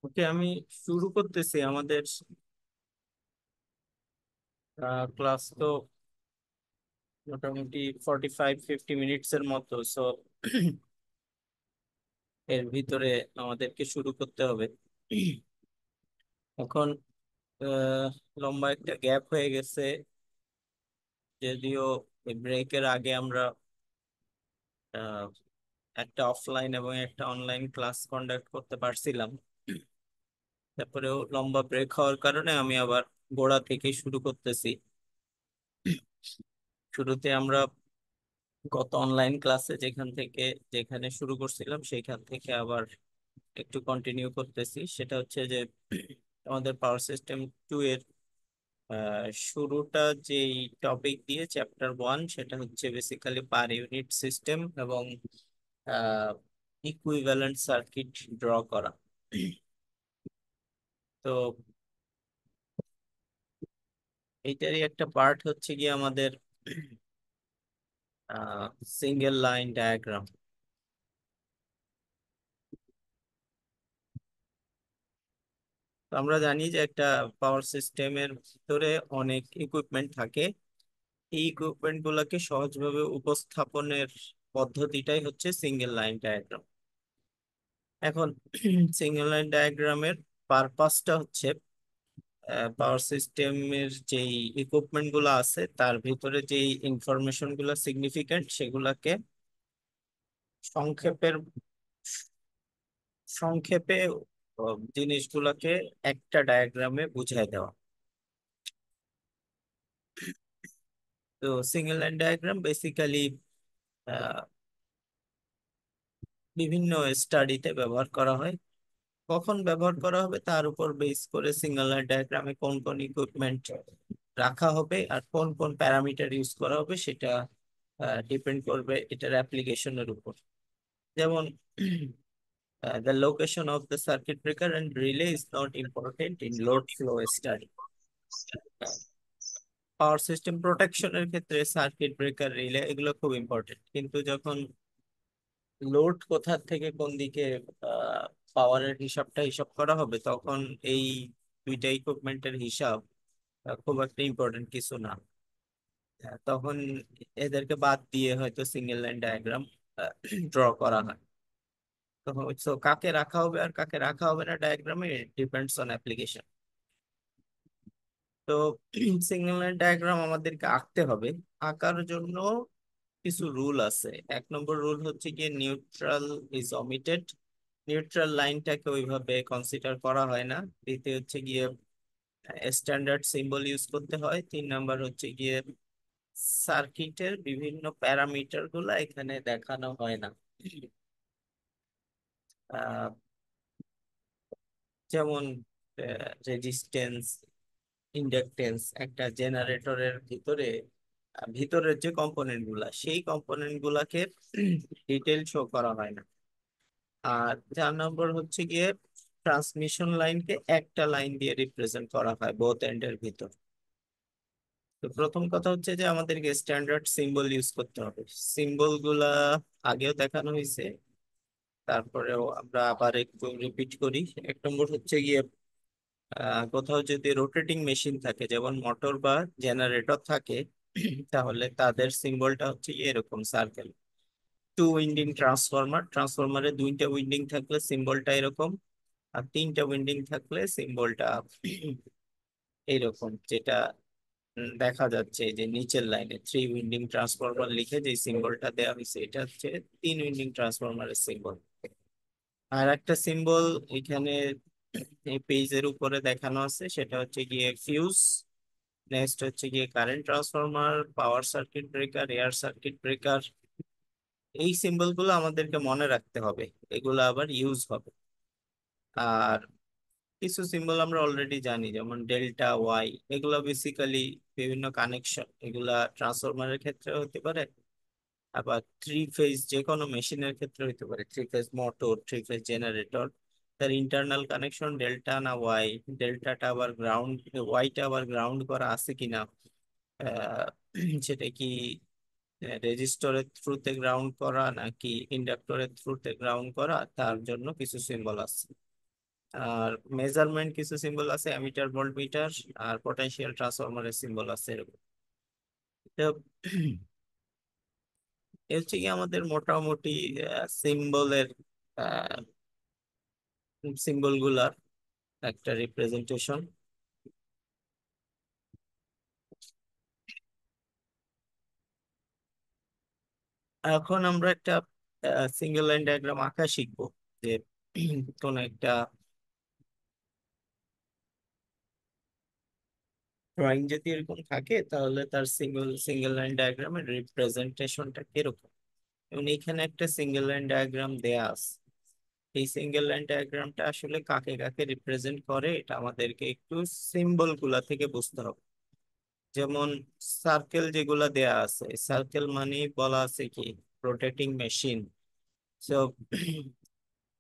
ওকে, আমি শুরু করতেছি আমাদের ক্লাস তো মোটামুটি 45-50 মিনিটস এর মতো। সো এর ভিতরে আমাদেরকে শুরু করতে হবে। এখন আহ, লম্বা একটা গ্যাপ হয়ে গেছে, যদিও ব্রেকের আগে আমরা আহ, একটা অফলাইন এবং একটা অনলাইন ক্লাস কন্ডাক্ট করতে পারছিলাম। তারপরেও লম্বা ব্রেক হওয়ার কারণে আমি আবার গোড়া থেকে শুরু করতেছি। শুরুতে আমরা গত অনলাইন ক্লাসে যেখানে শুরু করছিলাম সেইখান থেকে আবার একটু কন্টিনিউ করতেছি। সেটা হচ্ছে যে আমাদের পাওয়ার সিস্টেম 2 এর শুরুটা যেই টপিক দিয়ে চ্যাপ্টার 1, সেটা হচ্ছে বেসিক্যালি পার ইউনিট সিস্টেম এবং ইকুইভ্যালেন্ট সার্কিট ড্র করা। তো এইটারই একটা পার্ট হচ্ছে গিয়ে আমাদের সিঙ্গেল লাইন ডায়াগ্রাম। তো আমরা জানি যে একটা পাওয়ার সিস্টেমের ভিতরে অনেক ইকুইপমেন্ট থাকে। এই ইকুইপমেন্ট গুলাকে সহজভাবে উপস্থাপনের পদ্ধতিটাই হচ্ছে সিঙ্গেল লাইন ডায়াগ্রাম। এখন সিঙ্গেল লাইন ডায়াগ্রামের পারপাসটা হচ্ছে পাওয়ার সিস্টেমের যেই ইকুইপমেন্ট গুলো আছে তার ভিতরে যেই ইনফরমেশন গুলো সিগনিফিকেন্ট সেগুলাকে সংক্ষেপের সংক্ষেপে জিনিসগুলোকে একটা ডায়াগ্রামে বুঝাই দেওয়া। তো সিঙ্গেল লাইন ডায়াগ্রাম বেসিক্যালি বিভিন্ন স্টাডিতে ব্যবহার করা হয়। কখন ব্যবহার করা হবে তার উপর বেস করে সিঙ্গেল লাইন ডায়াগ্রামে কোন কোন ইকুইপমেন্ট রাখা হবে আর কোন কোন প্যারামিটার ইউজ করা হবে সেটা ডিপেন্ড করবে এটার অ্যাপ্লিকেশনের উপর। যেমন the location of the circuit breaker and relay is not important in load flow study. Power system প্রোটেকশনের ক্ষেত্রে সার্কিট ব্রেকার, রিলে এগুলো খুব ইম্পর্টেন্ট, কিন্তু যখন লোড কোথা থেকে কোন দিকে পাওয়ারের হিসাব করা হবে তখন এই দুইটা ইকুইপমেন্টের হিসাব খুব একটা ইম্পর্টেন্ট কিছু না। তখন এদেরকে বাদ দিয়ে হয়তো সিঙ্গেল লাইন ডায়াগ্রাম ড্র করা হয়। তো so কাকে রাখা হবে আর কাকে রাখা হবে না ডায়াগ্রামে ডিপেন্ডস অন অ্যাপ্লিকেশন। তো সিঙ্গেল লাইন ডায়াগ্রাম আমাদেরকে আঁকতে হবে। আঁকার জন্য কিছু রুল আছে। 1 নম্বর রুল হচ্ছে গিয়ে নিউট্রাল ইজ অমিটেড। নিউট্রাল লাইনটাকে ওইভাবে কনসিডার করা হয় না। দ্বিতীয় হচ্ছে গিয়ে স্ট্যান্ডার্ড সিম্বল ইউজ করতে হয়। 3 নম্বর হচ্ছে গিয়ে সার্কিটের বিভিন্ন প্যারামিটার গুলা এখানে দেখানো হয় না। আহ, যেমন রেজিস্ট্যান্স, ইন্ডাকটেন্স, একটা জেনারেটরের ভিতরের যে কম্পোনেন্ট গুলা সেই কম্পোনেন্ট গুলাকে ডিটেল শো করা হয় না। আর 4 নম্বর হচ্ছে গিয়ে ট্রান্সমিশন লাইনকে একটা লাইন দিয়ে রিপ্রেজেন্ট করা হয় বোথ এন্ডের ভিতর। তো প্রথম কথা হচ্ছে যে আমাদেরকে স্ট্যান্ডার্ড সিম্বল ইউজ করতে হবে। সিম্বল গুলা আগেও দেখানো হয়েছে, তারপরেও আমরা আবার একটু রিপিট করি। 1 নম্বর হচ্ছে গিয়ে কোথাও যদি রোটেটিং মেশিন থাকে যেমন মোটর বা জেনারেটর থাকে তাহলে তাদের সিম্বলটা হচ্ছে এরকম সার্কেল। টু উইন্ডিং ট্রান্সফরমার, ট্রান্সফরমারে 2টা উইন্ডিং থাকলে সিম্বলটা এরকম। আর 3টা উইন্ডিং থাকলে সিম্বলটা এইরকম, যেটা দেখা যাচ্ছে এই যে নিচের লাইনে 3 উইন্ডিং ট্রান্সফরমার লিখে যে সিম্বলটা দেওয়া হয়েছে এটা হচ্ছে 3 উইন্ডিং ট্রান্সফরমারের সিম্বল। আর একটা সিম্বল এখানে এই পেজের উপরে দেখানো আছে, সেটা হচ্ছে গিয়ে ফিউজ। নেক্সট হচ্ছে গিয়ে current transformer, power circuit breaker, air circuit breaker. এই সিম্বল গুলো আমাদেরকে মনে রাখতে হবে, এগুলো আবার ইউজ হবে। আর কিছু সিম্বল আমরা অলরেডি জানি যেমন ডেল্টা ওয়াই, এগুলো বেসিক্যালি বিভিন্ন কানেকশন, এগুলা ট্রান্সফরমারের ক্ষেত্রে হতে পারে, আবার 3 ফেজ যে কোনো মেশিনের ক্ষেত্রে হতে পারে। 3 ফেজ মোটর, 3 ফেজ জেনারেটর, তার ইন্টারনাল কানেকশন ডেল্টা না ওয়াই, ডেল্টাটা আবার গ্রাউন্ড, ওয়াইটা আবার গ্রাউন্ড করা আছে কিনা, আহ, সেটা কি রেজিস্টরের থ্রুতে গ্রাউন্ড করা নাকি ইন্ডাক্টরের থ্রুতে গ্রাউন্ড করা, তার জন্য কিছু সিম্বল আছে। আর মেজারমেন্ট কিছু সিম্বল আছে, অ্যামিটার, ভোল্টমিটার, আর পটেনশিয়াল ট্রান্সফরমারের সিম্বল আছে এরকম। তো এ হচ্ছে কি আমাদের মোটামুটি সিম্বলের সিম্বল গুলার একটা রিপ্রেজেন্টেশন। এখন আমরা একটা সিঙ্গেল লাইন ডায়াগ্রাম আঁকা শিখবো। যে কোন একটা ড্রয়িং যদি এরকম থাকে তাহলে তার সিঙ্গেল লাইন ডায়াগ্রামের রিপ্রেজেন্টেশনটা কিরকম। এবং এখানে একটা সিঙ্গেল লাইন ডায়াগ্রাম দেয়া আছে। এই সিঙ্গেল লাইন ডায়াগ্রামটা আসলে কাকে কাকে রিপ্রেজেন্ট করে এটা আমাদেরকে একটু সিম্বল গুলা থেকে বুঝতে হবে। যেমন সার্কেল যেগুলা দেয়া আছে, সার্কেল মানে বলা আছে কি রোটেটিং মেশিন। সো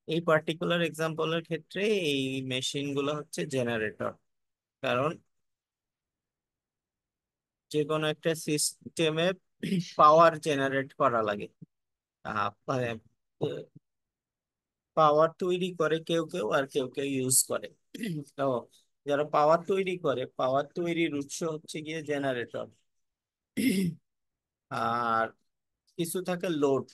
এই পার্টিকুলার এক্সাম্পলের ক্ষেত্রে এই মেশিন গুলো হচ্ছে জেনারেটর। কারণ যে কোনো একটা সিস্টেমে পাওয়ার জেনারেট করা লাগে। মানে পাওয়ার তৈরি করে কেউ কেউ, আর কেউ কেউ ইউজ করে। তো যারা পাওয়ার তৈরি করে, পাওয়ার তৈরির উৎস হচ্ছে গিয়ে জেনারেটর। আর কিছু থাকে লোড,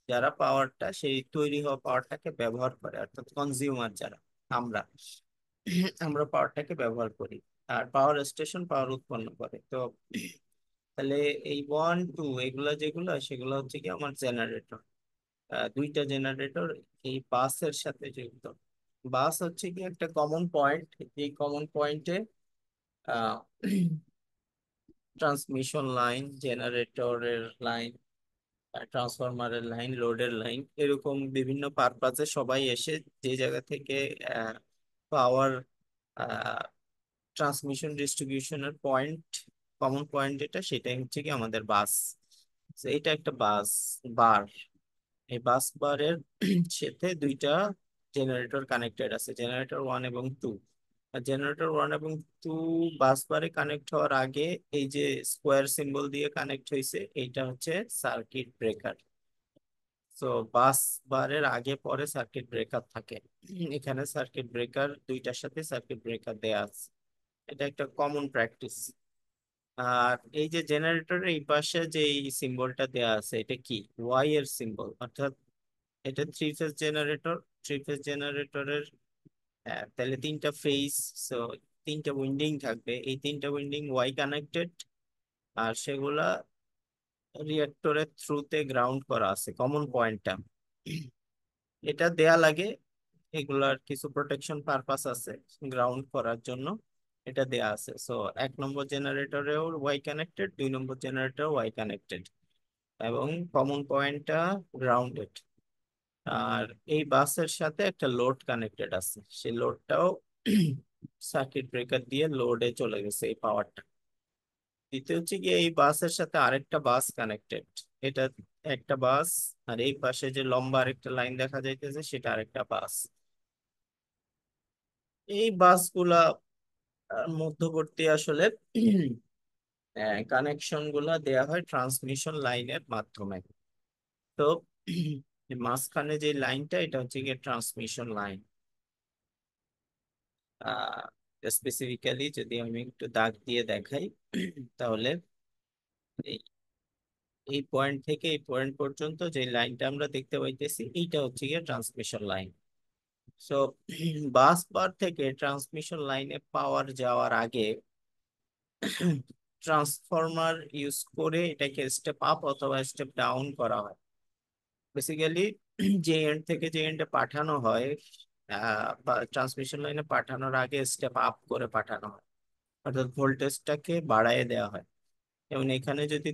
যারা পাওয়ারটা সেই তৈরি হওয়া পাওয়ারটাকে ব্যবহার করে, অর্থাৎ কনজিউমার যারা আমরা আমরা পাওয়ারটাকে ব্যবহার করি। আর পাওয়ার স্টেশন পাওয়ার উৎপন্ন করে। তো তাহলে এই ওয়ান টু এগুলা যেগুলো সেগুলো হচ্ছে কি আমার জেনারেটর। দুইটা জেনারেটর এই বাসের সাথে যুক্ত। বাস হচ্ছে কি একটা কমন পয়েন্ট। এই কমন পয়েন্টে ট্রান্সমিশন লাইন, জেনারেটরের লাইন, ট্রান্সফরমারের লাইন, লোডের লাইন, এরকম বিভিন্ন পারপাজে সবাই এসে যে জায়গা থেকে পাওয়ার ট্রান্সমিশন ডিস্ট্রিবিউশনের পয়েন্ট, কমন পয়েন্ট যেটা সেটাই হচ্ছে কি আমাদের বাস। তো এটা একটা বাস বার। এই বাস বারের সাথে দুইটা জেনারেটর কানেক্টেড আছে, জেনারেটর ওয়ান এবং টু। জেনারেটর ওয়ান এবং টু বাস বারে কানেক্ট হওয়ার আগে এই যে স্কোয়ার সিম্বল দিয়ে কানেক্ট হয়েছে এইটা হচ্ছে সার্কিট ব্রেকার। তো বাস বারের আগে পরে সার্কিট ব্রেকার থাকে। এখানে সার্কিট ব্রেকার দুইটার সাথে সার্কিট ব্রেকার দেয়া আছে। এটা একটা কমন প্র্যাকটিস। আর এই যে জেনারেটরের এই পাশে যে এই সিম্বলটা দেয়া আছে এটা কি ওয়াই এর সিম্বল, অর্থাৎ এটা three phase generator. Three phase জেনারেটরের তাহলে তিনটা ফেজ, সো তিনটা উইন্ডিং থাকবে। এই তিনটা উইন্ডিং ওয়াই কানেক্টেড, আর সেগুলা রিঅ্যাক্টরের থ্রুতে গ্রাউন্ড করা আছে কমন পয়েন্টটা। এটা দেয়া লাগে, এগুলার কিছু প্রোটেকশন পারপাস আছে গ্রাউন্ড করার জন্য। এটা দেয়া আছে। সো এক নম্বর জেনারেটরেও ওয়াই কানেক্টেড, দুই নম্বর জেনারেটর ওয়াই কানেক্টেড, এবং কমন পয়েন্টটা গ্রাউন্ডেড। আর এই বাসের সাথে একটা লোড কানেক্টেড আছে, সেই লোডটাও সার্কিট ব্রেকার দিয়ে লোডে চলে গেছে এই পাওয়ারটা। দ্বিতীয় হচ্ছে কি এই বাসের সাথে আরেকটা বাস কানেক্টেড। এটা একটা বাস, আর এই পাশে যে লম্বা আরেকটা লাইন দেখা যাইতেছে সেটা আরেকটা বাস। এই বাসগুলা মধ্যবর্তী আসলে কানেকশন গুলা দেয়া হয় ট্রান্সমিশন লাইনের মাধ্যমে। তো মাঝখানে যে লাইনটা এটা হচ্ছে গিয়ে ট্রান্সমিশন লাইন। স্পেসিফিক্যালি যদি আমি একটু দাগ দিয়ে দেখাই তাহলে এই এই পয়েন্ট থেকে এই পয়েন্ট পর্যন্ত যে লাইনটা আমরা দেখতে পাইতেছি এইটা হচ্ছে গিয়ে ট্রান্সমিশন লাইন। সো বাস বার থেকে ট্রান্সমিশন লাইনে পাওয়ার যাওয়ার আগে ট্রান্সফরমার ইউজ করে এটাকে স্টেপ আপ অথবা স্টেপ ডাউন করা হয়। বেসিক্যালি যে এন্ড থেকে যে এন্ডে পাঠানো হয়, বা ট্রান্সমিশন লাইনে পাঠানোর আগে স্টেপ আপ করে পাঠানো হয়, অর্থাৎ ভোল্টেজটাকে বাড়ায় দেওয়া হয়। যেমন এখানে যদি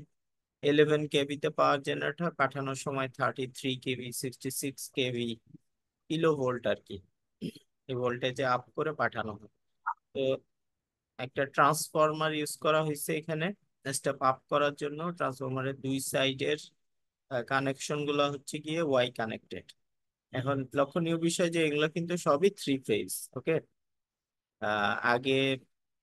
11 কেভিতে পাওয়ার জেনারেটর পাঠানোর সময় 33 কেভি, 66 কেভি, কিলো ভোল্ট আর কি, এই ভোল্টেজে আপ করে পাঠানো হয়। তো একটা ট্রান্সফরমার ইউজ করা হয়েছে এখানে স্টেপ আপ করার জন্য। ট্রান্সফরমারের দুই সাইডের কানেকশন গুলো হচ্ছে গিয়ে ওয়াই কানেক্টেড। এখন লক্ষণীয় বিষয় যে এগুলো কিন্তু সবই থ্রি ফেজ। ওকে, আগে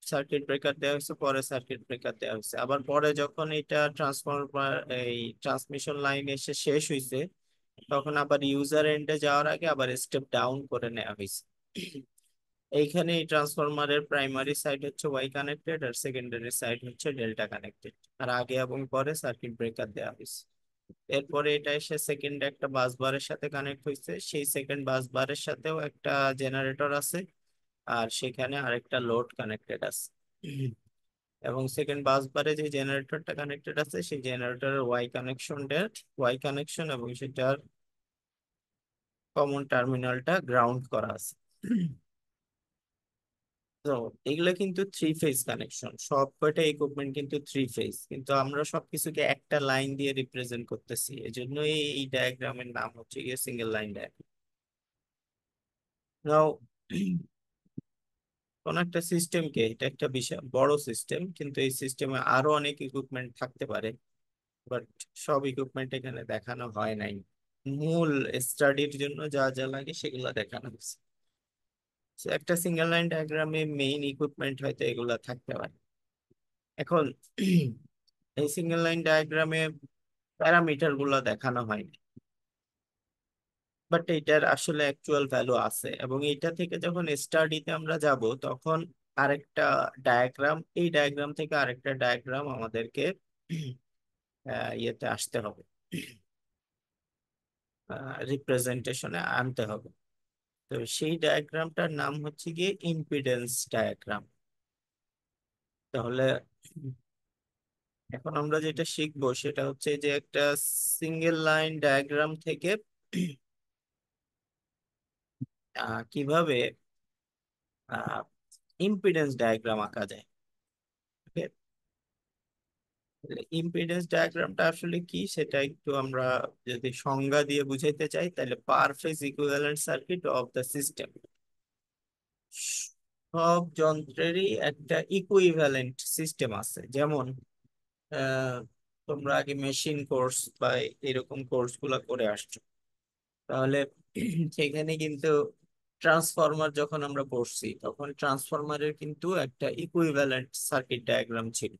সার্কিট ব্রেকার দেওয়া হয়েছে, পরে সার্কিট ব্রেকার দেওয়া হয়েছে, আবার পরে যখন এটা ট্রান্সফরমার এই ট্রান্সমিশন লাইন এসে শেষ হয়েছে তখন আবার ইউজার এন্ডে যাওয়ার আগে আবার স্টেপ ডাউন করে নেওয়া হয়েছে। এইখানে এই ট্রান্সফরমারের প্রাইমারি সাইড হচ্ছে ওয়াই কানেক্টেড আর সেকেন্ডারি সাইড হচ্ছে ডেল্টা কানেক্টেড। আর আগে এবং পরে সার্কিট ব্রেকার দেওয়া হয়েছে। এরপরে এটা এসে সেকেন্ড একটা বাস বারের সাথে কানেক্ট হয়েছে, সেই সেকেন্ড বাস বারের সাথেও একটা জেনারেটর আছে, আর সেখানে আরেকটা লোড কানেক্টেড আছে। এবং সেকেন্ড বাস বারে যে জেনারেটরটা কানেক্টেড আছে সেই জেনারেটরের ওয়াই কানেকশন এবং সেটার কমন টার্মিনালটা গ্রাউন্ড করা আছে। তো এগুলো কিন্তু থ্রি ফেজ কানেকশন, সব কয়টা ইকুইপমেন্ট কিন্তু থ্রি ফেজ, কিন্তু আমরা সবকিছুকে একটা লাইন দিয়ে রিপ্রেজেন্ট করতেছি, এজন্য এই ডায়াগ্রামের নাম হচ্ছে গিয়ে সিঙ্গেল লাইন ডায়াগ্রাম। নাও কোন একটা সিস্টেমকে, এটা একটা বিশাল বড় সিস্টেম, কিন্তু এই সিস্টেমে আরো অনেক ইকুইপমেন্ট থাকতে পারে, বাট সব ইকুইপমেন্ট এখানে দেখানো হয় নাই। মূল স্টাডির জন্য যা যা লাগে সেগুলো দেখানো হচ্ছে। So, একটা সিঙ্গেল লাইন ডায়াগ্রামে মেইন ইকুইপমেন্ট হয়তো এগুলা থাকতে পারে। এখন এই সিঙ্গেল লাইন ডায়াগ্রামে প্যারামিটার গুলো দেখানো হয়নি, বাট এটার আসলে অ্যাকচুয়াল ভ্যালু আছে, এবং এটা থেকে যখন স্টাডিতে আমরা যাব তখন আরেকটা ডায়াগ্রাম, এই ডায়াগ্রাম থেকে আরেকটা ডায়াগ্রাম আমাদেরকে ইয়েতে আসতে হবে, রিপ্রেজেন্টেশনে আনতে হবে। তো সেই ডায়াগ্রামটার নাম হচ্ছে গিয়ে ইম্পিডেন্স ডায়াগ্রাম। তাহলে এখন আমরা যেটা শিখবো সেটা হচ্ছে যে একটা সিঙ্গেল লাইন ডায়াগ্রাম থেকে কিভাবে ইম্পিডেন্স ডায়াগ্রাম আঁকা যায়। ইম্পিডেন্স ডায়াগ্রামটা আসলে কি সেটা একটু আমরা যদি সংজ্ঞা দিয়ে বুঝাইতে চাই, তাহলে পার phase equivalent circuit of the system. সব যন্ত্রেরই একটা ইকুইভ্যালেন্ট সিস্টেম আছে, যেমন আহ, তোমরা আগে মেশিন কোর্স বা এরকম কোর্স গুলা করে আসছো, তাহলে সেখানে কিন্তু ট্রান্সফরমার যখন আমরা পড়ছি তখন ট্রান্সফরমারের কিন্তু একটা ইকুইভ্যালেন্ট সার্কিট ডায়াগ্রাম ছিল,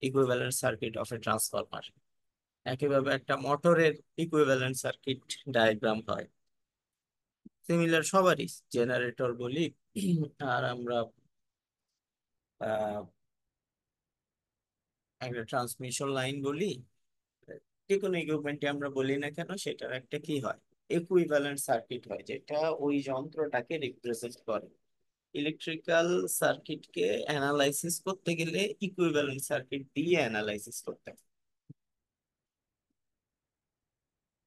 equivalent circuit of A transformer. একইভাবে একটা মোটরের ইকুইভ্যালেন্ট সার্কিট ডায়াগ্রাম হয়। সিমিলার সবারই, জেনারেটর বলি আর আমরা আহ, একটা ট্রান্সমিশন লাইন বলি, যে কোনো ইকুইপমেন্টে আমরা বলি না কেন সেটার একটা কি হয়, ইকুইভ্যালেন্ট সার্কিট হয়, যেটা ওই যন্ত্রটাকে রিপ্রেজেন্ট করে। ইলেকট্রিক্যাল সার্কিটকে অ্যানালাইসিস করতে গেলে ইকুইভ্যালেন্ট সার্কিট দিয়ে অ্যানালাইসিস করতে হয়।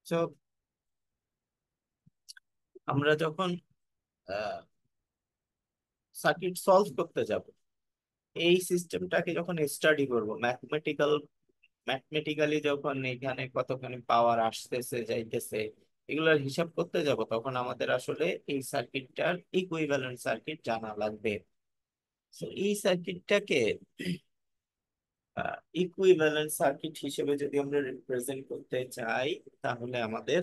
তো আমরা যখন সার্কিট সলভ করতে যাব, এই সিস্টেমটাকে যখন স্টাডি করব, ম্যাথমেটিক্যালি যখন এখানে কতখানি পাওয়ার আসতেছে যাইতেছে এগুলোর হিসাব করতে যাব, তখন আমাদের আসলে এই সার্কিটটার ইকুইভ্যালেন্ট সার্কিট জানা লাগবে। তো এই সার্কিটটাকে ইকুইভ্যালেন্ট সার্কিট হিসেবে যদি আমরা রিপ্রেজেন্ট করতে চাই, তাহলে আমাদের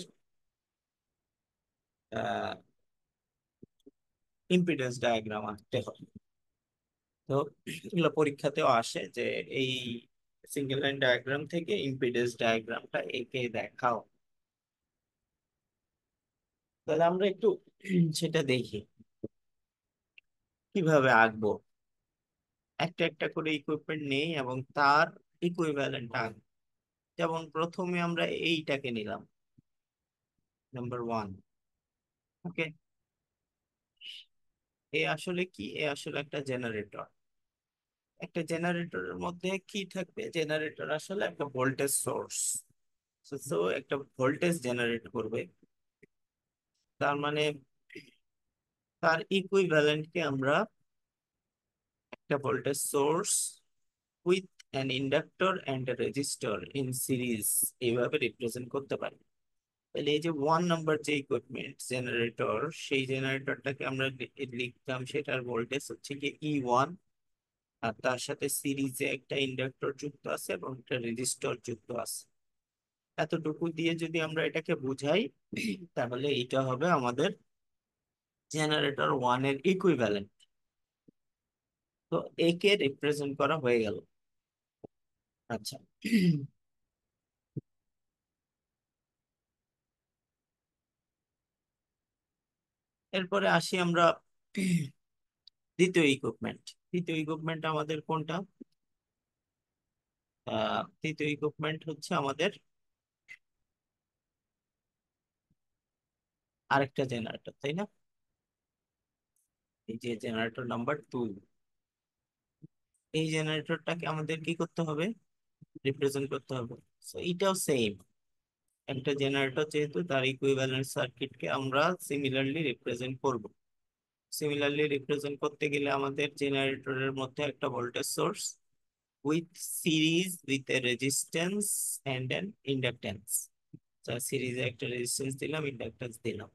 ইম্পিডেন্স ডায়াগ্রাম আঁকতে হবে। তো এগুলো পরীক্ষাতেও আসে যে এই সিঙ্গেল লাইন ডায়াগ্রাম থেকে ইম্পিডেন্স ডায়াগ্রামটা এঁকে দেখাও। তাহলে আমরা একটু সেটা দেখি কিভাবে আঁকবো। একটা একটা করে ইকুইপমেন্ট নেই এবং তার ইকুইভ্যালেন্ট আঁকবো। যেমন প্রথমে আমরা এইটাকে নিলাম, নাম্বার ওয়ান। ওকে, এ আসলে কি, এ আসলে একটা জেনারেটর। একটা জেনারেটরের মধ্যে কি থাকবে, জেনারেটর আসলে একটা ভোল্টেজ সোর্স, তো একটা ভোল্টেজ জেনারেট করবে। তার মানে তার ইকুইভ্যালেন্টকে আমরা একটা voltage source with an inductor and resistor in series এইভাবে রিপ্রেজেন্ট করতে পারি। তাহলে এই যে ওয়ান নাম্বার যে ইকুইপমেন্ট জেনারেটর, সেই জেনারেটরটাকে আমরা লিখতাম, সেটার ভোল্টেজ হচ্ছে কি E1, আর তার সাথে সিরিজে একটা ইন্ডাক্টর যুক্ত আছে এবং একটা রেজিস্টর যুক্ত আছে। এতটুকু দিয়ে যদি আমরা এটাকে বুঝাই, তাহলে এটা হবে আমাদের জেনারেটর ওয়ান এর ইকুইভ্যালেন্ট। তো একে রিপ্রেজেন্ট করা হয়ে গেল। আচ্ছা, এরপরে আসি আমরা দ্বিতীয় ইকুইপমেন্ট আমাদের কোনটা? তৃতীয় ইকুইপমেন্ট হচ্ছে আমাদের আরেকটা জেনারেটর, তাই না? এই যে জেনারেটর নাম্বার 2, এই জেনারেটরটাকে আমাদের কি করতে হবে? রিপ্রেজেন্ট করতে হবে। সো এটাও সেম, একটা জেনারেটর যেহেতু তার ইকুইভ্যালেন্ট সার্কিটকে আমরা সিমিলারলি রিপ্রেজেন্ট করব। সিমিলারলি রিপ্রেজেন্ট করতে গেলে আমাদের জেনারেটরের মধ্যে একটা voltage source with series with a resistance and an inductance, সিরিজে একটা রেজিস্ট্যান্স দিলাম, ইন্ডাকট্যান্স দিলাম।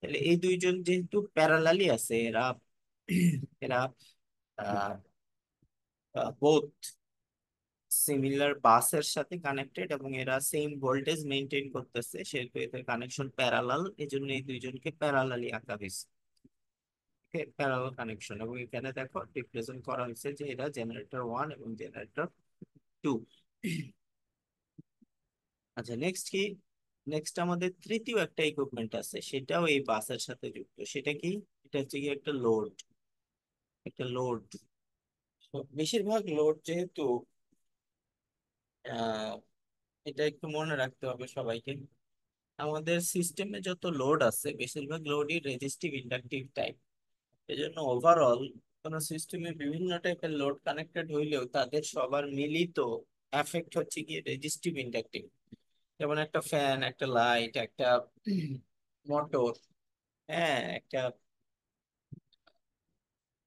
তাহলে এই দুইজন যেহেতু প্যারালালি আছে, এরা এরা বোথ সিমিলার বাসের সাথে কানেক্টেড এবং এরা সেম ভোল্টেজ মেনটেন করতেছে, সেহেতু এদের কানেকশন প্যারালাল, এই জন্য এই দুইজনকে প্যারালালি আঁকা হয়েছে, প্যারালাল কানেকশন। এবং এখানে দেখো রিপ্রেজেন্ট করা হয়েছে যে এরা জেনারেটর 1 এবং জেনারেটর 2। আচ্ছা, নেক্সট কি? নেক্সট আমাদের তৃতীয় একটা ইকুইপমেন্ট আছে, সেটাও এই বাসের সাথে যুক্ত। সেটা কি? এটা হচ্ছে কি একটা লোড, একটা লোড। বেশিরভাগ লোড যেহেতু আহ এটা একটু মনে রাখতে হবে সবাইকে, আমাদের সিস্টেমে যত লোড আছে বেশিরভাগ লোডই রেজিস্টিভ ইন্ডাকটিভ টাইপ। এজন্য ওভারঅল কোন সিস্টেমে বিভিন্ন টাইপের লোড কানেক্টেড হইলেও তাদের সবার মিলিত এফেক্ট হচ্ছে কি রেজিস্টিভ ইন্ডাকটিভ। যেমন একটা ফ্যান, একটা লাইট, একটা মোটর, হ্যাঁ, একটা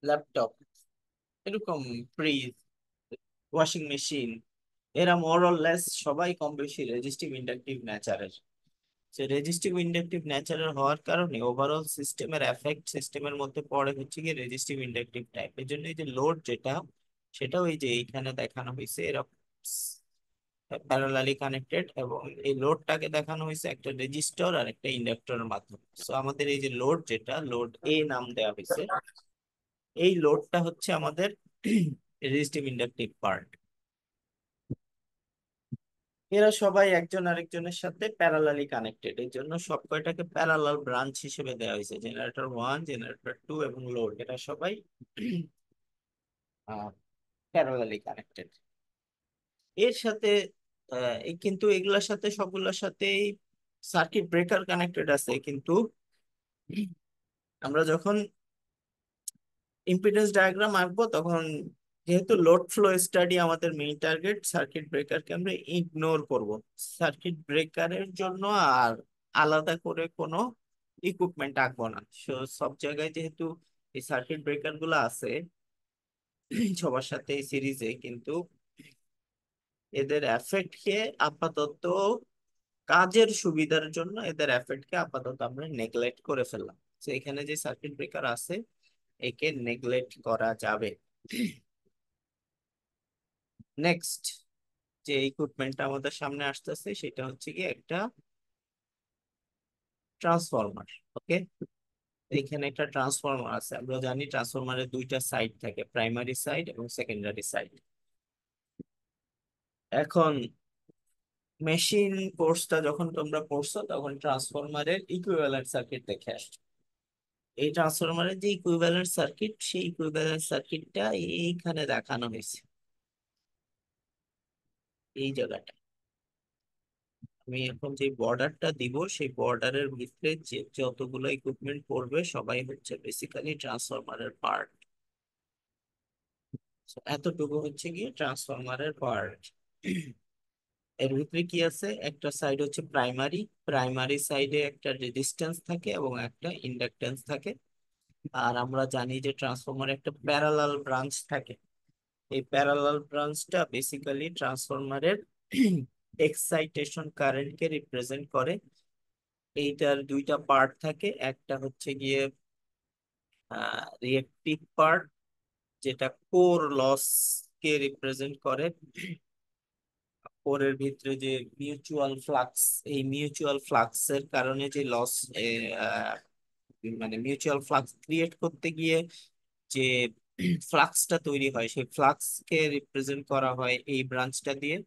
ল্যাপটপ, এরকম ফ্রিজ, ওয়াশিং মেশিন, এরা মোর অর লেস সবাই কম বেশি রেজিস্টিভ ইন্ডাকটিভ নেচারের। যে রেজিস্টিভ ইন্ডাকটিভ ন্যাচারাল হওয়ার কারণে ওভারঅল সিস্টেমের এফেক্ট সিস্টেমের মধ্যে পড়ে হচ্ছে কি রেজিস্টিভ ইন্ডাকটিভ টাইপ। এর জন্য এই যে লোড যেটা, সেটাও এই যে এইখানে দেখানো হয়েছে এরকম প্যারালালি কানেক্টেড, এবং এই লোডটাকে দেখানো হয়েছে একটা রেজিস্টর আর একটা ইন্ডাক্টরের মাধ্যমে। সো আমাদের এই যে লোড, যেটা লোড এ নাম দেওয়া হয়েছে, এই লোডটা হচ্ছে আমাদের রেজিস্টিভ ইন্ডাকটিভ পার্ট। এরা সবাই একজন আরেকজনের সাথে প্যারালালি কানেক্টেড, এই জন্য সব কয়টাকে প্যারালাল ব্রাঞ্চ হিসেবে দেওয়া হয়েছে। জেনারেটর 1, জেনারেটর 2 এবং লোড, এরা সবাই প্যারালালি কানেক্টেড। এর সাথে কিন্তু এগুলোর সাথে সবগুলোর সাথেই সার্কিট ব্রেকার কানেক্টেড আছে, কিন্তু আমরা যখন ইম্পিডেন্স ডায়াগ্রাম আঁকবো তখন, যেহেতু লোড ফ্লো স্টাডি আমাদের মেইন টার্গেট, সার্কিট ব্রেকারকে আমরা ইগনোর করব। সার্কিট ব্রেকারের জন্য আর আলাদা করে কোনো ইকুইপমেন্ট আঁকবো না। সব জায়গায় যেহেতু এই সার্কিট ব্রেকার গুলো আছে সবার সাথে সিরিজে, কিন্তু এদের এফেক্ট কে আপাতত কাজের সুবিধার জন্য এদের এফেক্ট কে আপাতত আমরা নেগলেক্ট করে ফেললাম। তো এখানে যে সার্কিট ব্রেকার আছে একে নেগলেক্ট করা যাবে। নেক্সট যে ইকুইপমেন্টটা আমাদের সামনে আসতেছে সেটা হচ্ছে কি একটা ট্রান্সফরমার। ওকে, এখানে একটা ট্রান্সফরমার আছে। আমরা জানি ট্রান্সফরমারের দুইটা সাইড থাকে, প্রাইমারি সাইড এবং সেকেন্ডারি সাইড। এখন মেশিন কোর্সটা যখন তোমরা পড়ছো তখন ট্রান্সফরমারের ইকুইভ্যালেন্ট সার্কিট দেখে আসছো। এই ট্রান্সফরমারের যে ইকুইভ্যালেন্ট সার্কিট, সেই ইকুইভ্যালেন্ট সার্কিটটা এইখানে দেখানো হয়েছে, এই জায়গাটা। আমি এখন যে বর্ডারটা দিব সেই বর্ডারের ভিতরে যে যতগুলো ইকুইপমেন্ট পড়বে সবাই হচ্ছে বেসিক্যালি ট্রান্সফরমারের পার্ট। এতটুকু হচ্ছে গিয়ে ট্রান্সফরমারের পার্ট। এর ভিতরে কি আছে? একটা সাইড হচ্ছে প্রাইমারি, প্রাইমারি সাইডে একটা রেজিস্ট্যান্স থাকে এবং একটা ইন্ডাকট্যান্স থাকে। আর আমরা জানি যে ট্রান্সফরমারে একটা প্যারালাল ব্রাঞ্চ থাকে। এই প্যারালাল ব্রাঞ্চটা বেসিক্যালি ট্রান্সফরমারের এক্সাইটেশন কারেন্টকে রিপ্রেজেন্ট করে। এইটার দুইটা পার্ট থাকে, একটা হচ্ছে গিয়ে রিয়েক্টিভ পার্ট, যেটা কোর লস কে রিপ্রেজেন্ট করে। কোরের ভিতরে যে মিউচুয়াল ফ্লাক্স, এই মিউচুয়াল ফ্লাক্সের কারণে যে লস, মানে মিউচুয়াল ফ্লাক্স ক্রিয়েট করতে গিয়ে যে ফ্লাক্সটা তৈরি হয়, সেই ফ্লাক্স কে রিপ্রেজেন্ট করা হয় এই ব্রাঞ্চটা দিয়ে।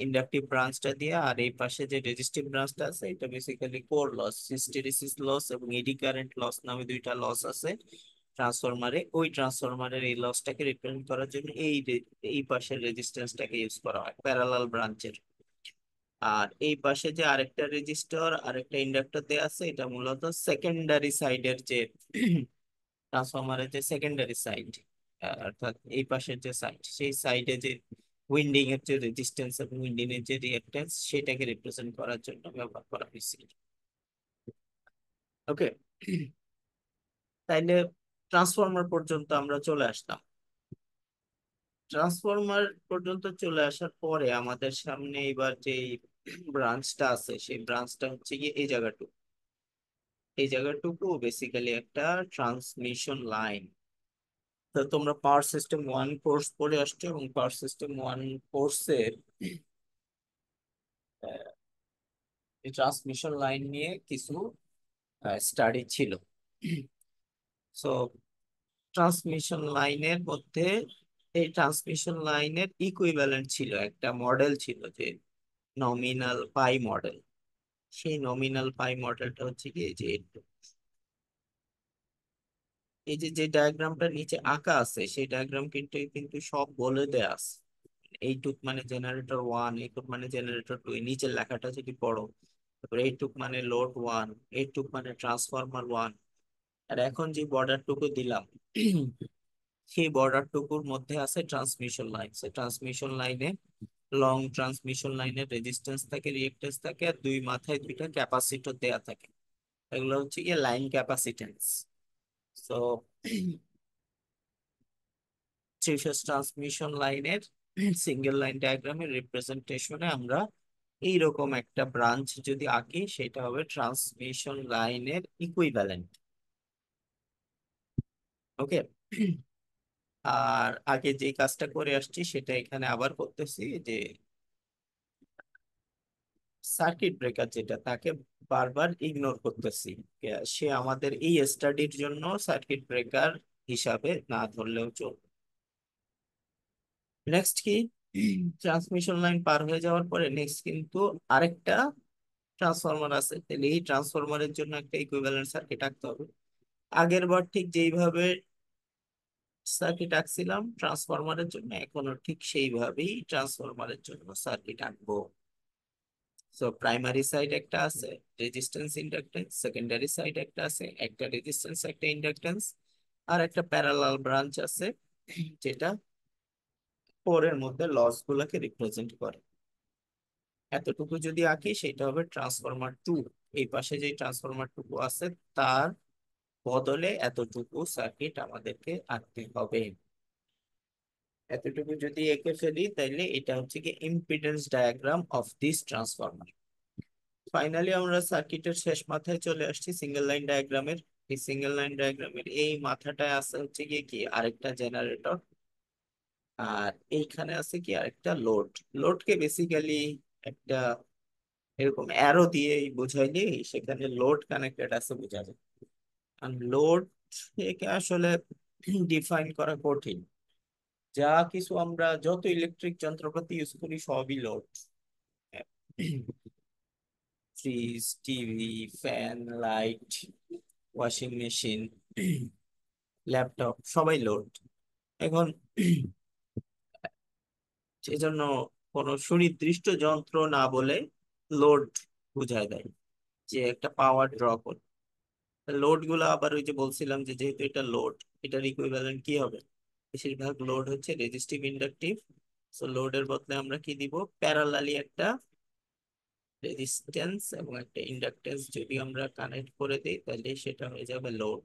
ইন্ডাকটিভ ব্রাঞ্চটা দিয়ে, আর এই পাশে যে রেজিস্টিভ ব্রাঞ্চটা আছে এটা basically core loss, hysteresis loss এবং এডি কারেন্ট লস নামে দুইটা লস আছে ট্রান্সফরমারে। ওই ট্রান্সফরমারের এই লসটাকে রিপ্রেজেন্ট করার জন্য এই পাশের রেজিস্ট্যান্সটাকে ইউজ করা হয় প্যারালাল ব্রাঞ্চের। আর এই পাশে যে আরেকটা রেজিস্টর আরেকটা ইন্ডাক্টর দেয়া আছে, এটা মূলত সেকেন্ডারি সাইডের যে ট্রান্সফরমারের যে সেকেন্ডারি সাইড, অর্থাৎ এই পাশের যে সাইড, সেই সাইডে যে উইন্ডিং এর যে রেজিস্ট্যান্স এবং উইন্ডিং এর যে রিঅ্যাক্ট্যান্স সেটাকে রিপ্রেজেন্ট করার জন্য ব্যবহার করা হয়েছে। ওকে, তাইলে ট্রান্সফরমার পর্যন্ত আমরা চলে আসলাম। ট্রান্সফরমার পর্যন্ত চলে আসার পরে আমাদের সামনে এবার যে ব্রাঞ্চটা আছে সেই ব্রাঞ্চটা হচ্ছে গিয়ে এই জায়গাটুকু বেসিক্যালি একটা ট্রান্সমিশন লাইন। তো তোমরা পাওয়ার সিস্টেম ওয়ান কোর্স পড়ে আসছো, এবং পাওয়ার সিস্টেম ওয়ান কোর্সের ট্রান্সমিশন লাইন নিয়ে কিছু স্টাডি ছিল। সো ট্রান্সমিশন লাইনের মধ্যে এই ট্রান্সমিশন লাইনের ইকুইভ্যালেন্ট ছিল, একটা মডেল ছিল যে নমিনাল পাই মডেল। সেই নমিনাল পাই মডেলটা হচ্ছে কি এই যে যে ডায়াগ্রামটা নিচে আঁকা আছে সেই ডায়াগ্রাম কিন্তু কিন্তু সব বলে দেয়া আছে। এইটুক মানে জেনারেটর ওয়ান, এইটুক মানে জেনারেটর টু, নিচের লেখাটা যদি পড়ো, তারপরে এইটুক মানে লোড ওয়ান, এইটুক মানে ট্রান্সফরমার ওয়ান। আর এখন যে বর্ডার টুকু দিলাম সেই বর্ডার টুকুর মধ্যে আছে ট্রান্সমিশন লাইন। সেই ট্রান্সমিশন লাইনে লং ট্রান্সমিশন লাইনের রেজিস্ট্যান্স থাকে, রিঅ্যাক্ট্যান্স থাকে, আর দুই মাথায় দুইটা ক্যাপাসিটর দেয়া থাকে। এগুলো হচ্ছে গিয়ে line capacitance. So three phase transmission লাইনের সিঙ্গেল লাইন ডায়াগ্রামের রিপ্রেজেন্টেশনে আমরা এইরকম একটা ব্রাঞ্চ যদি আঁকি সেটা হবে ট্রান্সমিশন লাইনের ইকুইভ্যালেন্ট। ওকে, আর আগে যে কাজটা করে আসছি সেটা এখানে আবার করতেছি, যে সার্কিট ব্রেকার যেটা তাকে বারবার ইগনোর করতেছি। সে আমাদের এই স্টাডির জন্য সার্কিট ব্রেকার হিসাবে না ধরলেও চলবে। নেক্সট কি, ট্রান্সমিশন লাইন পার হয়ে যাওয়ার পরে নেক্সট কিন্তু আরেকটা ট্রান্সফরমার আছে, তাহলে এই ট্রান্সফরমারের জন্য একটা ইকুইভ্যালেন্ট সার্কিট আঁকতে হবে। আগের বার ঠিক যেইভাবে সার্কিট আঁকছিলাম ট্রান্সফরমারের জন্য, এখনো ঠিক সেইভাবেই ট্রান্সফরমারের জন্য সার্কিট আঁকবো। সো প্রাইমারি সাইড একটা আছে রেজিস্ট্যান্স ইন্ডাক্টেন্স, সেকেন্ডারি সাইড একটা আছে একটা রেজিস্ট্যান্স একটা ইন্ডাক্টেন্স, আর একটা প্যারালাল ব্রাঞ্চ আছে যেটা কোরের মধ্যে লস গুলাকে রিপ্রেজেন্ট করে। এতটুকু যদি আঁকি সেটা হবে ট্রান্সফরমার টু। এই পাশে যে ট্রান্সফরমার টুকু আছে তার বদলে এতটুকু সার্কিট আমাদেরকে আঁকতে হবে। এতটুকু যদি এঁকে ফেলি তাইলে এটা হচ্ছে কি impedance diagram of this transformer. Finally আমরা সার্কিটের শেষ মাথায় চলে আসছি সিঙ্গেল লাইন ডায়াগ্রামের। এই সিঙ্গেল লাইন ডায়াগ্রামের এই মাথাটায় আছে হচ্ছে গিয়ে কি আরেকটা জেনারেটর, আর এইখানে আছে কি আরেকটা লোড। লোডকে বেসিক্যালি একটা এরকম অ্যারো দিয়ে বুঝাইলে সেখানে লোড কানেক্টেড আছে বোঝা যায়। আর লোড কে আসলে ডিফাইন করা কঠিন। যা কিছু আমরা যত ইলেকট্রিক যন্ত্রপাতি ইউজ করি সবই load. Fridge, TV, fan, light, washing machine, laptop সবাই লোড। এখন সেজন্য কোনো সুনির্দিষ্ট যন্ত্র না বলে লোড বোঝায় দেয় যে একটা পাওয়ার ড্র করে। লোড গুলো আবার ওই যে বলছিলাম যে যেহেতু এটা লোড, এটার ইকুইভ্যালেন্ট কি হবে, বেশিরভাগ লোড হচ্ছে রেজিস্টিভ ইন্ডাকটিভ। সো লোডের বদলে আমরা কি দিব, প্যারালালি একটা রেজিস্ট্যান্স এবং একটা ইন্ডাকটেন্স যদি আমরা কানেক্ট করে দিই তাহলে সেটা হয়ে যাবে লোড।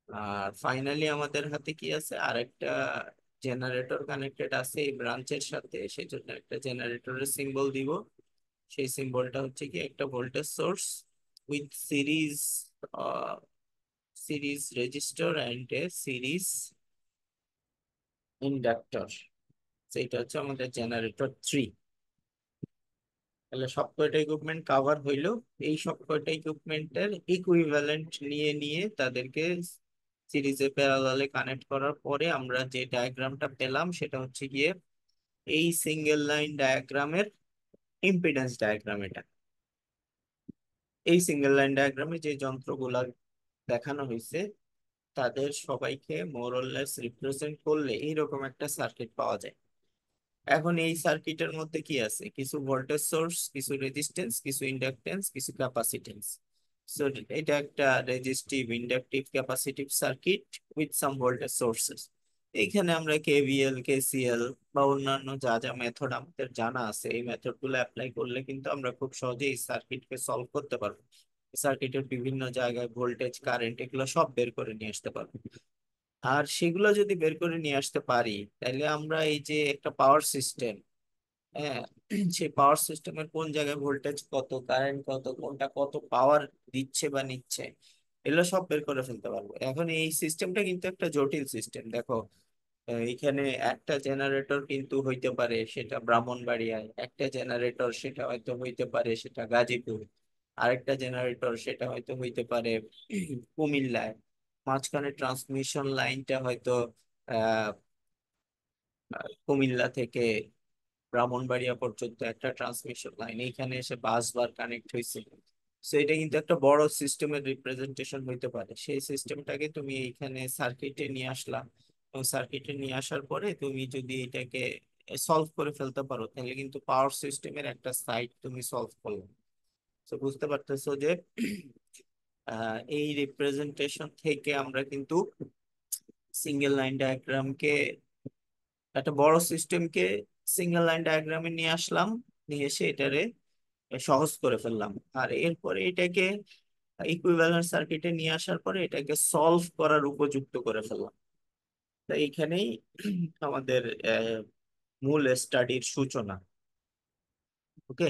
আর ফাইনালি আমাদের হাতে কি আছে, আরেকটা জেনারেটর কানেক্টেড আছে এই ব্রাঞ্চের সাথে, সেজন্য একটা জেনারেটরের সিম্বল দিব। সেই সিম্বলটা হচ্ছে কি একটা voltage source with series resistor and a series inductor. সেইটা হচ্ছে আমাদের জেনারেটর থ্রি। তাহলে সব কয়টা ইকুইপমেন্ট কাভার হইলো। এই সব কয়টা ইকুইপমেন্টের ইকুইভ্যালেন্ট নিয়ে নিয়ে তাদেরকে সিরিজে প্যারালালে কানেক্ট করার পরে আমরা যে ডায়াগ্রামটা পেলাম সেটা হচ্ছে গিয়ে এই সিঙ্গেল লাইন ডায়াগ্রামের ইম্পিডেন্স ডায়াগ্রাম এটা। এই সিঙ্গেল লাইন ডায়াগ্রামে যে যন্ত্রগুলা দেখানো হয়েছে তাদের সবাইকে মোরলেস রিপ্রেজেন্ট করলে এইরকম একটা সার্কিট পাওয়া যায়। এখন এই সার্কিটের মধ্যে কি আছে, কিছু ভোল্টেজ সোর্স, কিছু রেজিস্ট্যান্স, কিছু ইন্ডাকটেন্স, কিছু ক্যাপাসিটেন্স। সো এটা একটা resistive inductive capacitive circuit with some voltage sources. এখানে আমরা কেভিএল, কেসিএল বা অন্যান্য যা যা মেথড আমাদের জানা আছে এই মেথড গুলো অ্যাপ্লাই করলে কিন্তু আমরা খুব সহজেই এই সার্কিটকে সলভ করতে পারবো। সার্কিটের বিভিন্ন জায়গায় ভোল্টেজ, কারেন্ট এগুলো সব বের করে নিয়ে আসতে পারবো। আর সেগুলো যদি বের করে নিয়ে আসতে পারি তাহলে আমরা এই যে একটা পাওয়ার সিস্টেম, হ্যাঁ, সেই পাওয়ার সিস্টেমের কোন জায়গায় ভোল্টেজ কত, কারেন্ট কত, কোনটা কত পাওয়ার দিচ্ছে বা নিচ্ছে, এগুলো সব বের করে ফেলতে পারবো। এখন এই সিস্টেমটা কিন্তু একটা জটিল সিস্টেম। দেখো, এখানে একটা জেনারেটর কিন্তু হইতে পারে সেটা ব্রাহ্মণবাড়িয়ায়, একটা জেনারেটর সেটা হয়তো হইতে পারে সেটা গাজীপুর, আরেকটা জেনারেটর সেটা হয়তো হইতে পারে কুমিল্লায়। মাঝখানে ট্রান্সমিশন লাইনটা হয়তো আহ কুমিল্লা থেকে ব্রাহ্মণবাড়িয়া পর্যন্ত একটা ট্রান্সমিশন লাইন, এইখানে এসে বাস বার কানেক্ট হয়েছে। সো এটা কিন্তু একটা বড় সিস্টেমের রিপ্রেজেন্টেশন হইতে পারে। সেই সিস্টেমটাকে তুমি এইখানে সার্কিটে নিয়ে আসলা, এবং সার্কিটে নিয়ে আসার পরে তুমি যদি এটাকে সলভ করে ফেলতে পারো তাহলে কিন্তু পাওয়ার সিস্টেমের একটা সাইড তুমি সলভ করলে। তো বুঝতে পারতেছো যে এই রিপ্রেজেন্টেশন থেকে আমরা কিন্তু সিঙ্গেল লাইন ডায়াগ্রামকে, একটা বড় সিস্টেমকে সিঙ্গেল লাইন ডায়াগ্রামে নিয়ে আসলাম, নিয়ে এসে এটারে সহজ করে ফেললাম। আর এরপরে এটাকে ইকুইভ্যালেন্ট সার্কিটে নিয়ে আসার পরে এটাকে সলভ করার উপযুক্ত করে ফেললাম। তো এইখানেই আমাদের মূল স্টাডির সূচনা। ওকে,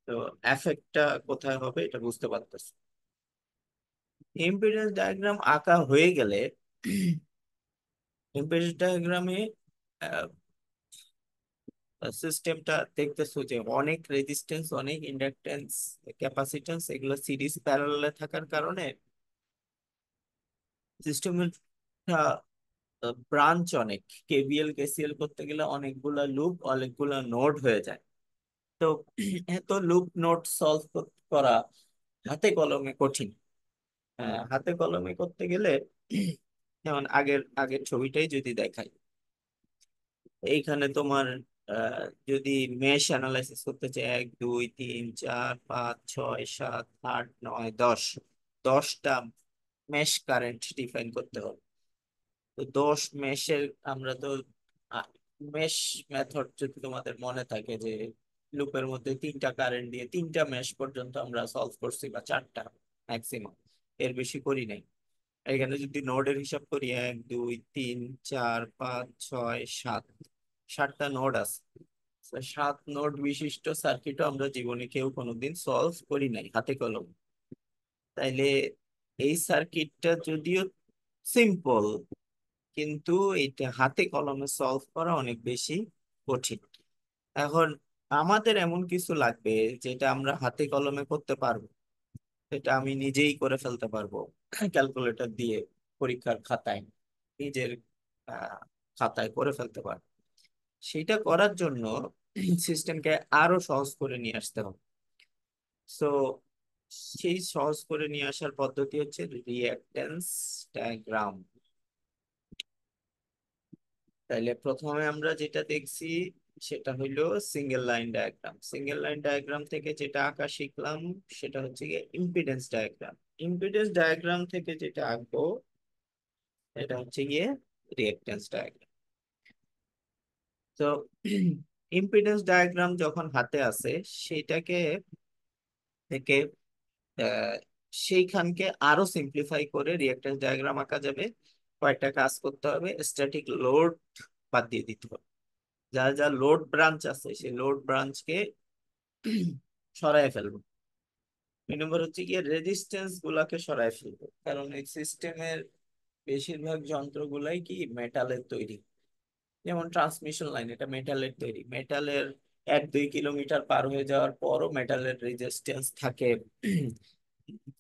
তো এফেক্টটা কোথায় হবে এটা বুঝতে পারতেছি। ইম্পিডেন্স ডায়াগ্রাম আঁকা হয়ে গেলে ইম্পিডেন্স ডায়াগ্রামে সিস্টেমটা দেখতেছো যে অনেক রেজিস্ট্যান্স, অনেক ইন্ডাকটেন্স, ক্যাপাসিট্যান্স এগুলো সিরিজ প্যারালালে থাকার কারণে সিস্টেমের ব্রাঞ্চ অনেক, কেভিএল কেসিএল করতে গেলে অনেকগুলা লুপ, অনেকগুলা নোড হয়ে যায়। তো এত লুপ নোড সলভ করা হাতে কলমে কঠিন। হাতে কলমে করতে গেলে যেমন আগের আগের ছবিটাই যদি দেখাই, এইখানে তোমার আহ, যদি মেশ অ্যানালাইসিস করতে চাই, 1 2 3 4 5 6 7 8 9 10, 10টা মেশ কারেন্ট ডিফাইন করতে হবে। তো 10 মেশের আমরা তো মেশ মেথড যদি তোমাদের মনে থাকে যে লুপের মধ্যে 3টা কারেন্ট দিয়ে 3টা মেশ পর্যন্ত আমরা সলভ করছি, বা 4টা ম্যাক্সিমাম, এর বেশি করি নাই। এখানে যদি নোডের হিসাব করি, 1 2 3 4 5 6 7, 7টা নোড আছে। তো 7 নোড বিশিষ্ট সার্কিটও আমরা জীবনে কেউ কোনোদিন সলভ করি নাই হাতে কলম। তাইলে এই সার্কিটটা যদিও সিম্পল, কিন্তু এটা হাতে কলমে সলভ করা অনেক বেশি কঠিন। এখন আমাদের এমন কিছু লাগবে যেটা আমরা হাতে কলমে করতে পারবো, এটা আমি নিজেই করে ফেলতে পারবো ক্যালকুলেটর দিয়ে, পরীক্ষার খাতায় নিজের আহ, খাতায় করে ফেলতে পারবো। সেটা করার জন্য সিস্টেমকে আরো সহজ করে নিয়ে আসতে হবে। সো সেই সহজ করে নিয়ে আসার পদ্ধতি হচ্ছে রিঅ্যাকট্যান্স ডায়াগ্রাম। তাইলে প্রথমে আমরা যেটা দেখছি সেটা হইলো single line diagram. Single line diagram থেকে যেটা আঁকা শিখলাম সেটা হচ্ছে গিয়ে ইম্পিডেন্স ডায়াগ্রাম। ইম্পিডেন্স ডায়াগ্রাম থেকে যেটা আঁকবো এটা হচ্ছে গিয়ে রিঅ্যাকট্যান্স ডায়াগ্রাম। তো ইম্পিডেন্স ডায়াগ্রাম যখন হাতে আসে সেটাকে থেকে আহ, সেইখানকে আরো সিম্পলিফাই করে রিঅ্যাকট্যান্স ডায়াগ্রাম আঁকা যাবে। কয়েকটা কাজ করতে হবে, স্ট্যাটিক লোড বাদ দিয়ে দিতে হবে। যা যা লোড ব্রাঞ্চ আছে সেই লোড ব্রাঞ্চকে সরায় ফেলবো। 2 নম্বর হচ্ছে গিয়ে রেজিস্ট্যান্স গুলাকে সরায় ফেলবো, কারণ এই সিস্টেমের বেশিরভাগ যন্ত্রগুলাই কি মেটালের তৈরি। যেমন ট্রান্সমিশন লাইন, এটা মেটালের তৈরি। মেটালের 1 2 কিলোমিটার পার হয়ে যাওয়ার পরও মেটালের রেজিস্ট্যান্স থাকে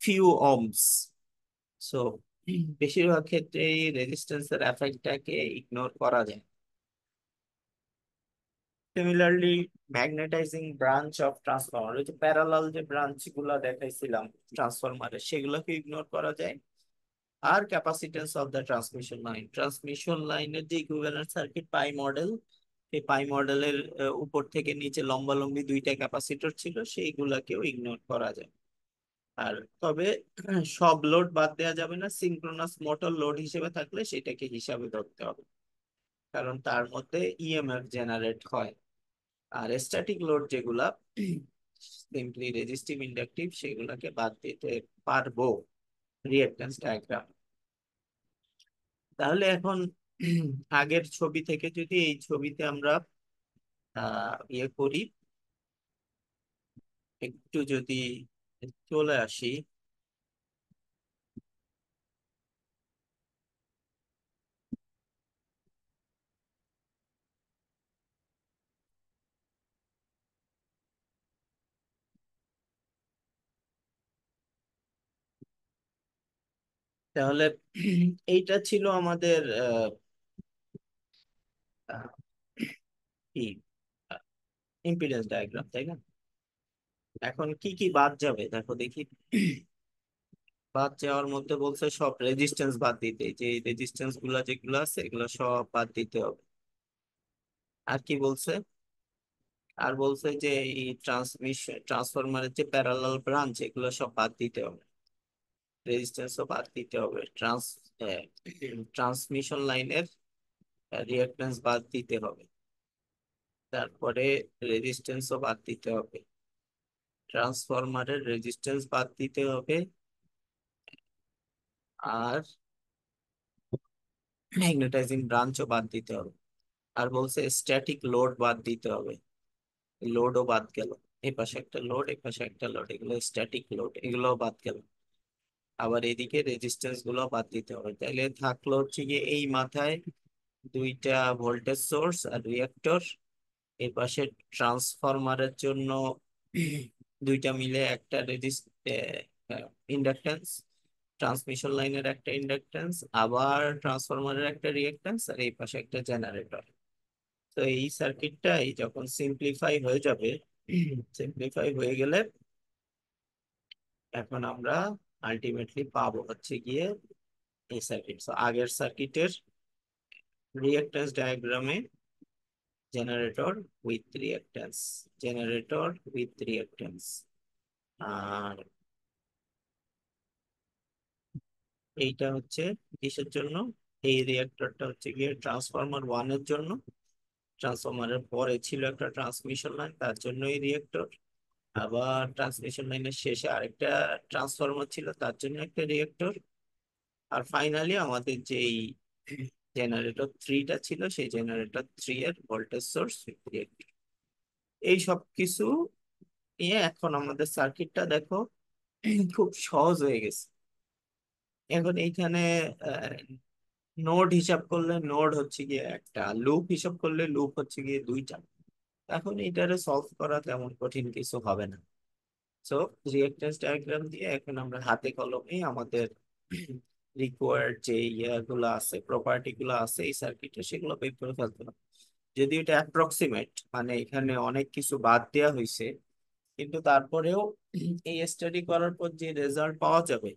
ফিউ ohms। সো বেশিরভাগ ক্ষেত্রে এই রেজিস্ট্যান্সের এফেক্টটাকে ইগনোর করা যায়। Similarly magnetising branch of transformer, ওই যে প্যারালাল যে ব্রাঞ্চ গুলা দেখাইছিলাম ট্রান্সফরমারের, সেগুলোকে ইগনোর করা যায়। আর ক্যাপাসিটেন্স অফ দ্য ট্রান্সমিশন লাইনের যে ইকুইভ্যালেন্ট সার্কিট পাই মডেল, এই পাই মডেলের উপর থেকে নিচে লম্বালম্বি দুইটা ক্যাপাসিটর ছিল, সেইগুলাকেও ইগনোর করা যায়। আর তবে সব লোড বাদ দেওয়া যাবে না, সিনক্রোনাস মোটর লোড হিসেবে থাকলে সেটাকে হিসাবে ধরতে হবে, কারণ তার মধ্যে ইএমএফ জেনারেট হয়। আর স্ট্যাটিক লোড যেগুলা সিম্পলি রেজিস্টিভ ইন্ডাকটিভ, সেগুলাকে বাদ দিতে পারবো রিঅ্যাকট্যান্স ডায়াগ্রাম। তাহলে এখন আগের ছবি থেকে যদি এই ছবিতে আমরা ইয়ে করি, একটু যদি চলে আসি, তাহলে এইটা ছিল আমাদের আহ, কি ইম্পিডেন্স ডায়াগ্রাম, তাই না? এখন কি কি বাদ যাবে দেখো দেখি। বাদ যাওয়ার মধ্যে বলছে সব রেজিস্ট্যান্স বাদ দিতে, যে রেজিস্ট্যান্স গুলা যেগুলো আছে এগুলো সব বাদ দিতে হবে। আর কি বলছে? আর বলছে যে এই ট্রান্সফরমারের যে প্যারালাল ব্রাঞ্চ, এগুলো সব বাদ দিতে হবে, রেজিস্ট্যান্সও বাদ দিতে হবে, ট্রান্সমিশন লাইনের রিঅ্যাকট্যান্স বাদ দিতে হবে, তারপরে রেজিস্ট্যান্সও বাদ দিতে হবে, ট্রান্সফরমারের রেজিস্ট্যান্স বাদ দিতে হবে, আর ম্যাগনেটাইজিং ব্রাঞ্চও বাদ দিতে হবে। আর বলছে স্ট্যাটিক লোড বাদ দিতে হবে, লোডও বাদ গেল, এই পাশে একটা লোড, এই পাশে একটা লোড, এগুলো স্ট্যাটিক লোড, এগুলোও বাদ গেল। আবার এদিকে রেজিস্ট্যান্স গুলো বাদ দিতে হবে, তাইলে থাকলো হচ্ছে গিয়ে এই মাথায় দুইটা ভোল্টেজ সোর্স আর রিঅ্যাক্টর, এই পাশে ট্রান্সফরমারের জন্য দুইটা মিলে একটা ইন্ডাকটেন্স, ট্রান্সমিশন লাইনের একটা ইন্ডাকটেন্স, আবার ট্রান্সফরমারের একটা রিঅ্যাকটেন্স, আর এই পাশে একটা জেনারেটর। তো এই সার্কিটটাই যখন সিম্পলিফাই হয়ে যাবে, সিম্পলিফাই হয়ে গেলে এখন আমরা আলটিমেটলি পাবো হচ্ছে গিয়ে এই সার্কিট। আগের সার্কিটের রিঅ্যাকট্যান্স ডায়াগ্রামে generator with reactance, generator with reactance, আর এইটা হচ্ছে কিসের জন্য? এই রিঅ্যাক্টরটা হচ্ছে গিয়ে ট্রান্সফরমার ওয়ানের জন্য, ট্রান্সফরমারের পরে ছিল একটা ট্রান্সমিশন লাইন, তার জন্য এই রিঅ্যাক্টর। আবার ট্রান্সমিশন লাইনের শেষে আরেকটা ট্রান্সফরমার ছিল, তার জন্য একটা রিঅ্যাক্টর। আর ফাইনালি আমাদের যেই জেনারেটর থ্রিটা ছিল, সেই জেনারেটর থ্রি এর ভোল্টেজ সোর্স রিঅ্যাক্টর। এই সব কিছু নিয়ে এখন আমাদের সার্কিটটা দেখো খুব সহজ হয়ে গেছে। এখন এইখানে নোড হিসাব করলে নোড হচ্ছে গিয়ে একটা, লুপ হিসাব করলে লুপ হচ্ছে গিয়ে দুইটা। এখন এটারে সলভ করা তেমন কঠিন কিছু হবে না। সো রিঅ্যাকট্যান্স ডায়াগ্রাম দিয়ে এখন আমরা হাতে কলমে আমাদের রিকোয়ার্ড যে ইয়াগুলো আছে, প্রপার্টি গুলো আছে এই সার্কিটে, সেগুলো বের করে ফেলতে হবে। যদি এটা অ্যাপ্রক্সিমেট, মানে এখানে অনেক কিছু বাদ দেওয়া হয়েছে, কিন্তু তারপরেও এই স্টাডি করার পর যে রেজাল্ট পাওয়া যাবে,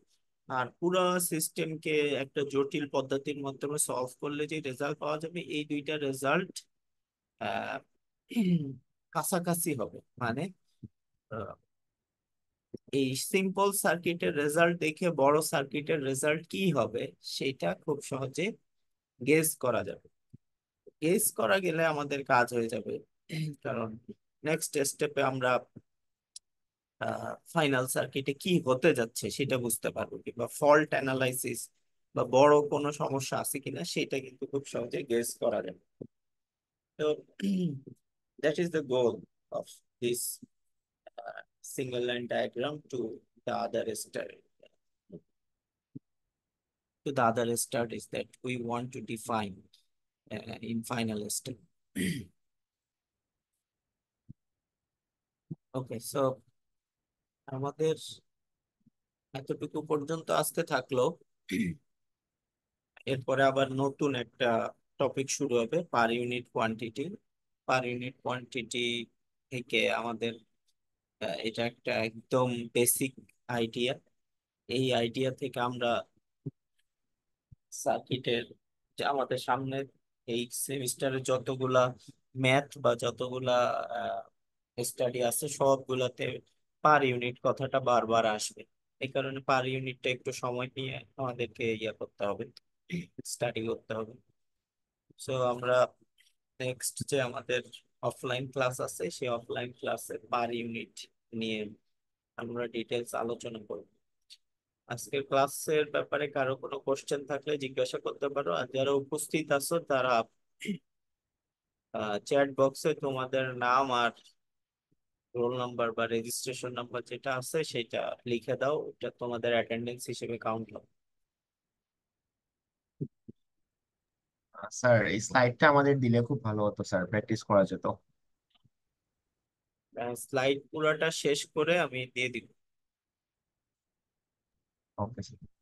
আর পুরো সিস্টেমকে একটা জটিল পদ্ধতির মাধ্যমে সলভ করলে যে রেজাল্ট পাওয়া যাবে, এই দুইটা রেজাল্ট আহ কাছাকাছি হবে। মানে আহ, এই সিম্পল সার্কিটের রেজাল্ট দেখে বড় সার্কিটের রেজাল্ট কি হবে সেটা খুব সহজে গেস করা যাবে। গেস করা গেলে আমাদের কাজ হয়ে যাবে, কারণ নেক্সট স্টেপে আমরা ফাইনাল সার্কিটে কি হতে যাচ্ছে সেটা বুঝতে পারবো, কিংবা ফল্ট অ্যানালাইসিস বা বড় কোনো সমস্যা আছে কিনা সেটা কিন্তু খুব সহজে গেস করা যাবে। তো that is the goal of this single line diagram the other start to the other start is that we want to define in final step. Okay, so আমাদের এতটুকু পর্যন্ত আসতে থাকলো, এরপরে আবার নতুন একটা টপিক শুরু হবে, per unit quantity. Per unit quantity থেকে আমাদের এটা একটা একদম বেসিক আইডিয়া। এই আইডিয়া থেকে আমরা সার্কিটের, যে আমাদের সামনে এই সেমিস্টারে যতগুলা ম্যাথ বা যতগুলা স্টাডি আছে সবগুলাতে পার ইউনিট কথাটা বারবার আসবে। এই কারণে পার ইউনিটটা একটু সময় নিয়ে আমাদেরকে ইয়ে করতে হবে, স্টাডি করতে হবে। সো আমরা নেক্সট যে আমাদের অফলাইন ক্লাস আছে সেই অফলাইন ক্লাসে পার ইউনিট নিয়ে আমরা ডিটেলস আলোচনা করব। আজকের ক্লাসের ব্যাপারে কারো কোনো কোশ্চেন থাকলে জিজ্ঞাসা করতে পারো, আর যারা উপস্থিত আছো তারা চ্যাট বক্সে তোমাদের নাম আর রোল নাম্বার বা রেজিস্ট্রেশন নাম্বার যেটা আছে সেটা লিখে দাও, এটা তোমাদের অ্যাটেন্ডেন্স হিসেবে কাউন্ট হবে। স্যার এই স্লাইডটা আমাদের দিলে খুব ভালো হতো স্যার, প্র্যাকটিস করা যেত। স্লাইড পুরাটা শেষ করে আমি দিয়ে দিব। Okay sir.